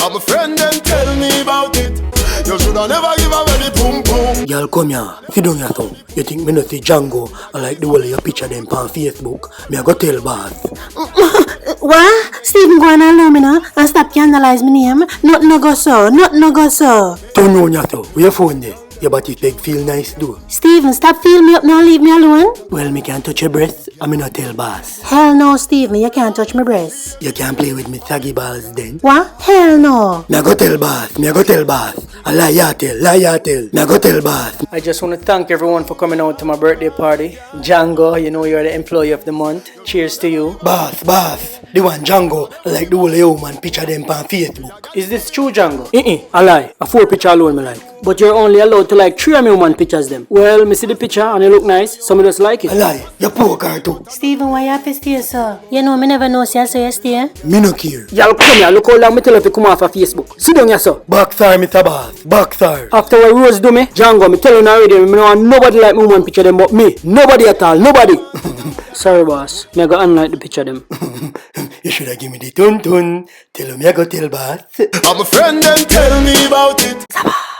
And my friend them tell me about it. You shoulda never give away the pum pum. Y'all come here, sit down here so. You think me not see Django? I like the whole of your picture them on Facebook. Me I go tell boss. What? Stephen go and allow me now and stop scandalize my name. Nothing no go so, nothing no go so. Turn on here so. Where your phone there? Your body beg feel nice though. Stephen, stop feeling me up now, leave me alone. Well, me can't touch your breast. I me not tell boss. Hell no, Stephen, you can't touch my breast. You can't play with me saggy balls then. What? Hell no. Me I go tell boss. Me I go tell boss. A lie ya tell, lie ya tell. Me I go tell boss. I just want to thank everyone for coming out to my birthday party. Django, you know you're the employee of the month. Cheers to you. Boss. The one Django, I like the whole of your man picture them on Facebook. Is this true, Django? I lie. A 4 picture alone me like. But you're only allowed to like 3 of me man pictures them. Well, me see the picture and it look nice. Some of us like it. A lie. You poor car too. Stephen, why you have to stay, sir? You know me never know, so you stay. Me no care. Y'all come here. Look how long me tell you to come off of Facebook. Sit down here, sir. Backside, Mr. Boss. Backside. After what Rose do me, Django, me tell you already, me no want nobody like me man picture them but me. Nobody at all. Nobody. Sorry, boss. Me go unlike the picture them. You shoulda give me the tun. Tell me I go tell boss. And my friend them tell me about it. ZABZ.